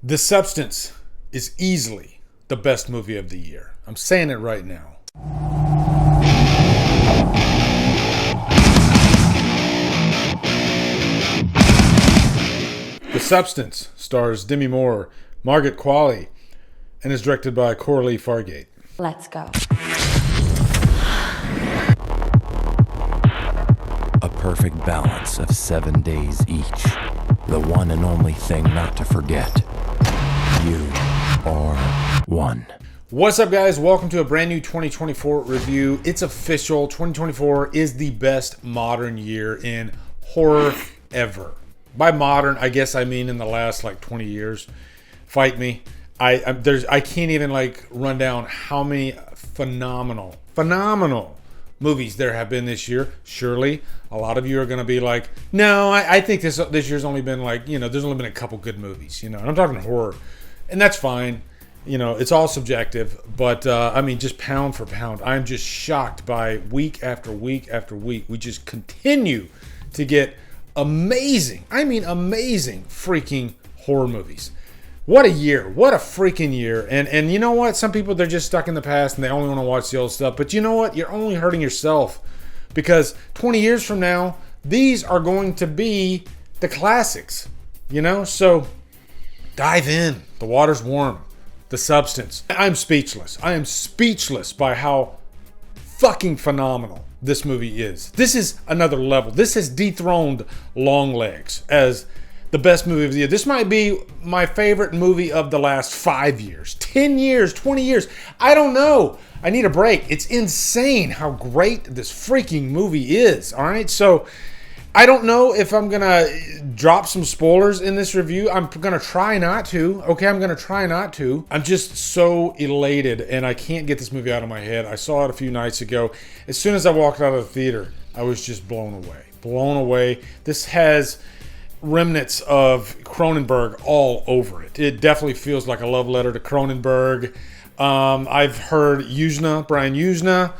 The Substance is easily the best movie of the year. I'm saying it right now. The Substance stars Demi Moore, Margaret Qualley, and is directed by Coralie Fargate. Let's go. A perfect balance of 7 days each. The one and only thing not to forget. You are one. What's up, guys? Welcome to a brand new 2024 review. It's official. 2024 is the best modern year in horror ever. By modern, I guess I mean in the last 20 years. Fight me. I can't even run down how many phenomenal movies there have been this year. Surely a lot of you are going to be like, no, I think this year's only been there's only been a couple good movies, and I'm talking horror, and that's fine. It's all subjective, but just pound for pound, I'm just shocked by week after week after week. We just continue to get amazing freaking horror movies. What a year. What a freaking year. And you know what? Some people, they're just stuck in the past and they only want to watch the old stuff. But you know what? You're only hurting yourself, because 20 years from now, these are going to be the classics. So dive in. The water's warm. The Substance. I'm speechless. I am speechless by how fucking phenomenal this movie is. This is another level. This has dethroned Longlegs as the best movie of the year. This might be my favorite movie of the last 5 years, 10 years, 20 years. I don't know. I need a break. It's insane how great this freaking movie is. All right. So I don't know if I'm going to drop some spoilers in this review. I'm going to try not to. Okay, I'm going to try not to. I'm just so elated, and I can't get this movie out of my head. I saw it a few nights ago. As soon as I walked out of the theater, I was just blown away. Blown away. This has remnants of Cronenberg all over it. It definitely feels like a love letter to Cronenberg. I've heard Brian Usna,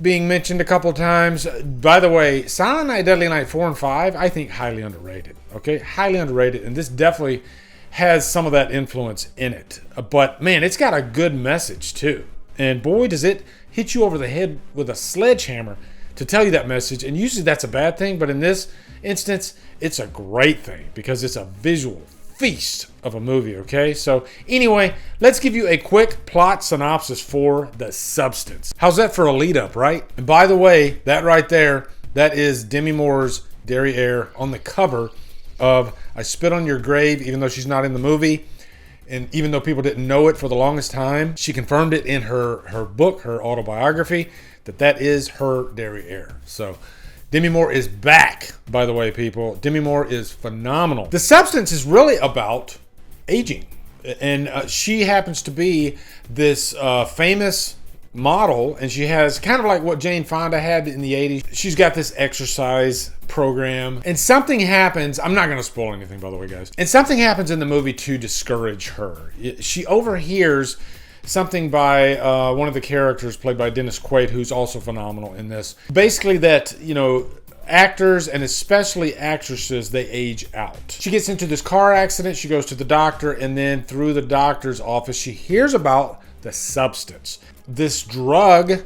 being mentioned a couple times. By the way, Silent Night, Deadly Night 4 and 5, I think highly underrated. Okay, highly underrated, and this definitely has some of that influence in it. But man, it's got a good message too. And boy, does it hit you over the head with a sledgehammer to tell you that message. And usually that's a bad thing, but in this instance, it's a great thing because it's a visual feast of a movie. Okay, so anyway, let's give you a quick plot synopsis for The Substance. How's that for a lead up, right? And by the way, that right there, that is Demi Moore's derriere on the cover of I Spit on Your Grave, even though she's not in the movie. And even though people didn't know it for the longest time, she confirmed it in her book, her autobiography, that is her derriere. So Demi Moore is back, by the way, people. Demi Moore is phenomenal. The Substance is really about aging. And she happens to be this famous model, and she has kind of like what Jane Fonda had in the 80s. She's got this exercise program, and something happens. I'm not going to spoil anything, by the way, guys. And something happens in the movie to discourage her. She overhears something by one of the characters played by Dennis Quaid, who's also phenomenal in this. Basically that, actors and especially actresses, they age out. She gets into this car accident. She goes to the doctor, and then through the doctor's office, she hears about the Substance, this drug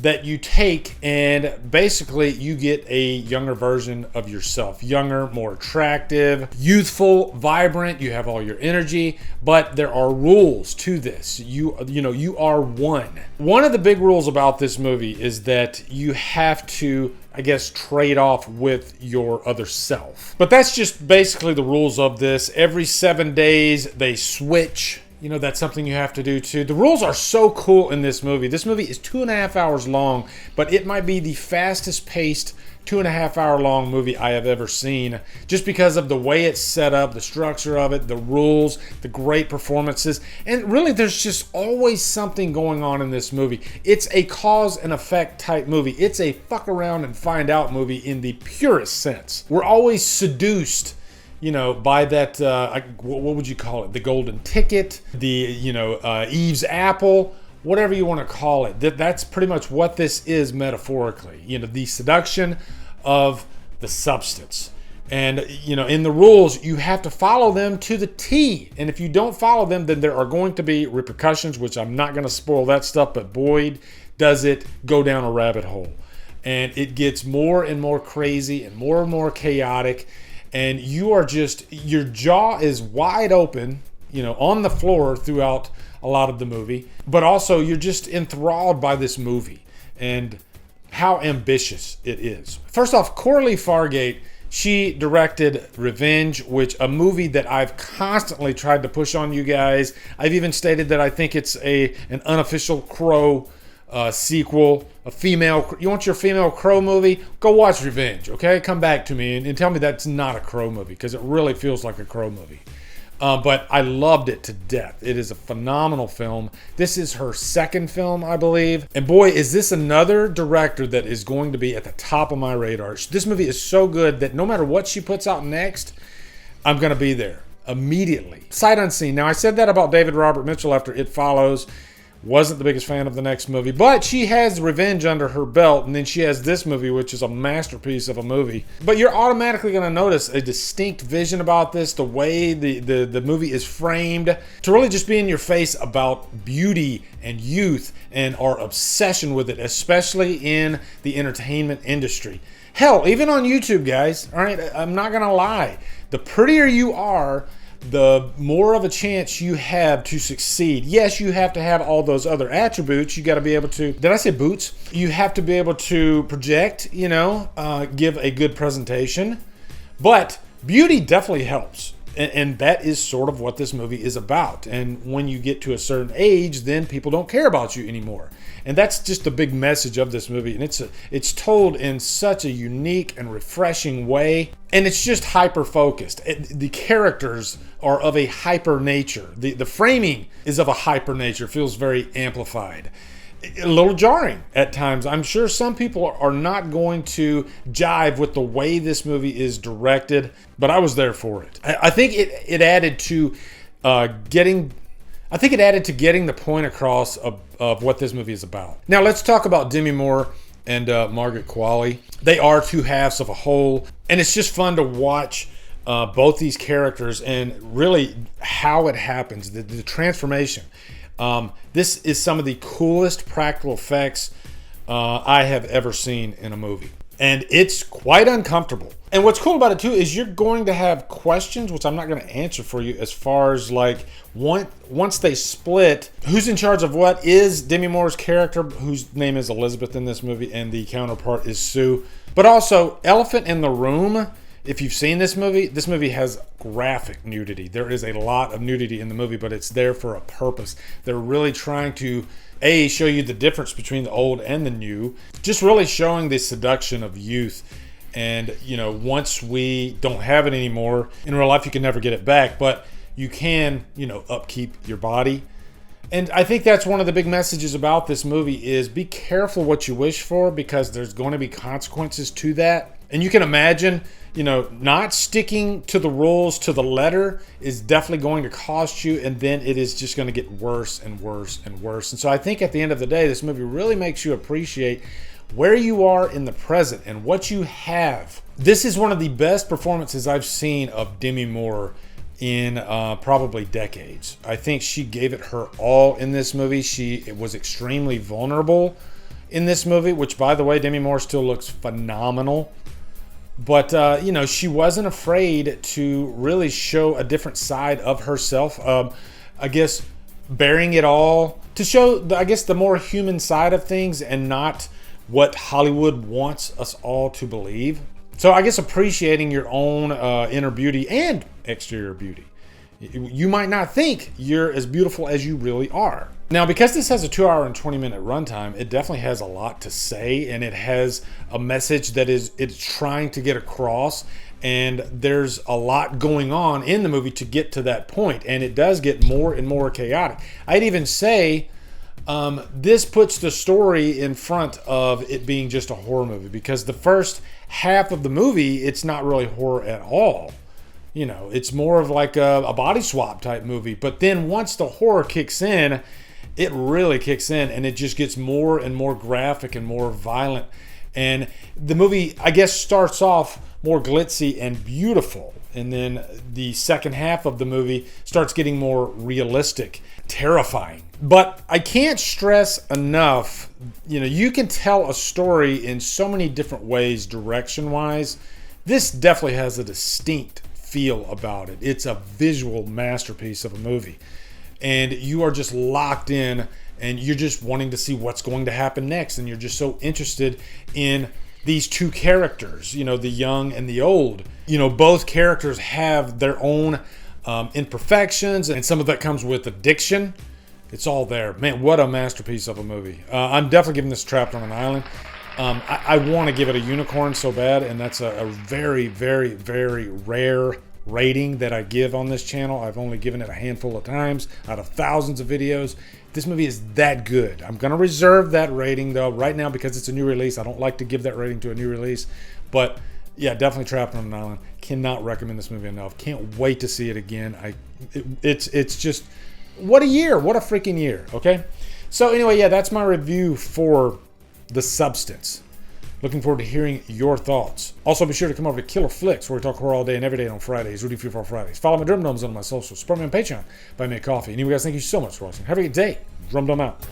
that you take, and basically you get a younger version of yourself. Younger, more attractive, youthful, vibrant. You have all your energy, but there are rules to this. You are one. One of the big rules about this movie is that you have to, I guess, trade off with your other self. But that's just basically the rules of this. Every 7 days they switch. That's something you have to do too. The rules are so cool in this movie. This movie is 2.5 hours long, but it might be the fastest paced 2.5 hour long movie I have ever seen, just because of the way it's set up, the structure of it, the rules, the great performances. And really, there's just always something going on in this movie. It's a cause and effect type movie. It's a fuck around and find out movie in the purest sense. We're always seduced by that, what would you call it? The golden ticket, the, Eve's apple, whatever you want to call it. That's pretty much what this is metaphorically. The seduction of the substance. And, you know, in the rules, you have to follow them to the T. And if you don't follow them, then there are going to be repercussions, which I'm not going to spoil that stuff, but boy, does it go down a rabbit hole. And it gets more and more crazy and more chaotic. And you are just, your jaw is wide open, you know, on the floor throughout a lot of the movie. But also, you're just enthralled by this movie and how ambitious it is. First off, Coralie Fargate, she directed Revenge, which a movie that I've constantly tried to push on you guys. I've even stated that I think it's an unofficial Crow sequel, a female. You want your female Crow movie? Go watch Revenge, okay? Come back to me and tell me that's not a Crow movie, because it really feels like a Crow movie. But I loved it to death. It is a phenomenal film. This is her second film, I believe. And boy, is this another director that is going to be at the top of my radar. This movie is so good that no matter what she puts out next, I'm going to be there immediately. Sight unseen. Now, I said that about David Robert Mitchell after It Follows. Wasn't the biggest fan of the next movie, but she has Revenge under her belt, and then she has this movie, which is a masterpiece of a movie. But you're automatically going to notice a distinct vision about this, the way the movie is framed, to really just be in your face about beauty and youth and our obsession with it, especially in the entertainment industry. Hell, even on YouTube, guys, all right, I'm not going to lie. The prettier you are, the more of a chance you have to succeed. Yes, you have to have all those other attributes. You got to be able to, did I say boots? You have to be able to project, you know, give a good presentation. But beauty definitely helps. And that is sort of what this movie is about. And when you get to a certain age, then people don't care about you anymore. And that's just the big message of this movie. And it's told in such a unique and refreshing way. And it's just hyper-focused. The characters are of a hyper nature. The framing is of a hyper nature. Feels very amplified. A little jarring at times. I'm sure some people are not going to jive with the way this movie is directed, but I was there for it. I think it added to getting the point across of what this movie is about. Now let's talk about Demi Moore and Margaret Qualley. They are two halves of a whole, and it's just fun to watch both these characters and really how it happens, the transformation. This is some of the coolest practical effects I have ever seen in a movie. And it's quite uncomfortable. And what's cool about it too is you're going to have questions, which I'm not going to answer for you, as far as like once they split, who's in charge of what. Is Demi Moore's character, whose name is Elizabeth in this movie, and the counterpart is Sue. But also, elephant in the room. If you've seen this movie has graphic nudity. There is a lot of nudity in the movie, but it's there for a purpose. They're really trying to, show you the difference between the old and the new. Just really showing the seduction of youth. And, you know, once we don't have it anymore, in real life you can never get it back, but you can, you know, upkeep your body. And I think that's one of the big messages about this movie is be careful what you wish for, because there's going to be consequences to that. And you can imagine, you know, not sticking to the rules to the letter is definitely going to cost you, and then it is just going to get worse and worse and worse. And so I think at the end of the day, this movie really makes you appreciate where you are in the present and what you have. This is one of the best performances I've seen of Demi Moore in probably decades. I think she gave it her all in this movie. She was extremely vulnerable in this movie, which, by the way, Demi Moore still looks phenomenal. But, you know, she wasn't afraid to really show a different side of herself. I guess bearing it all to show, the more human side of things and not what Hollywood wants us all to believe. So I guess appreciating your own inner beauty and exterior beauty. You might not think you're as beautiful as you really are. Now, because this has a 2-hour and 20-minute runtime, it definitely has a lot to say, and it has a message that it's trying to get across, and there's a lot going on in the movie to get to that point, and it does get more and more chaotic. I'd even say this puts the story in front of it being just a horror movie, because the first half of the movie, it's not really horror at all. You know, it's more of like a body swap type movie. But then once the horror kicks in, it really kicks in, and it just gets more and more graphic and more violent. And the movie, I guess, starts off more glitzy and beautiful. And then the second half of the movie starts getting more realistic, terrifying. But I can't stress enough, you can tell a story in so many different ways direction-wise. This definitely has a distinct feel about it. It's a visual masterpiece of a movie. And you are just locked in, and you're just wanting to see what's going to happen next. And you're just so interested in these two characters, the young and the old. Both characters have their own imperfections, and some of that comes with addiction. It's all there. Man, what a masterpiece of a movie. I'm definitely giving this Trapped on an Island. I want to give it a unicorn so bad, and that's a very, very, very rare rating that I give on this channel. I've only given it a handful of times out of thousands of videos. This movie is that good. I'm going to reserve that rating, though, right now because it's a new release. I don't like to give that rating to a new release. But, yeah, definitely Trapped on an Island. Cannot recommend this movie enough. Can't wait to see it again. It's just, what a year. What a freaking year, okay? So, anyway, yeah, that's my review for The Substance. Looking forward to hearing your thoughts. Also, be sure to come over to Killer Flicks, where we talk horror all day and every day on Fridays. Rudy Free for Fridays. Follow my Drumdums on my socials. Support me on Patreon. Buy me a coffee. And you guys, thank you so much for watching. Have a good day. Drumdum out.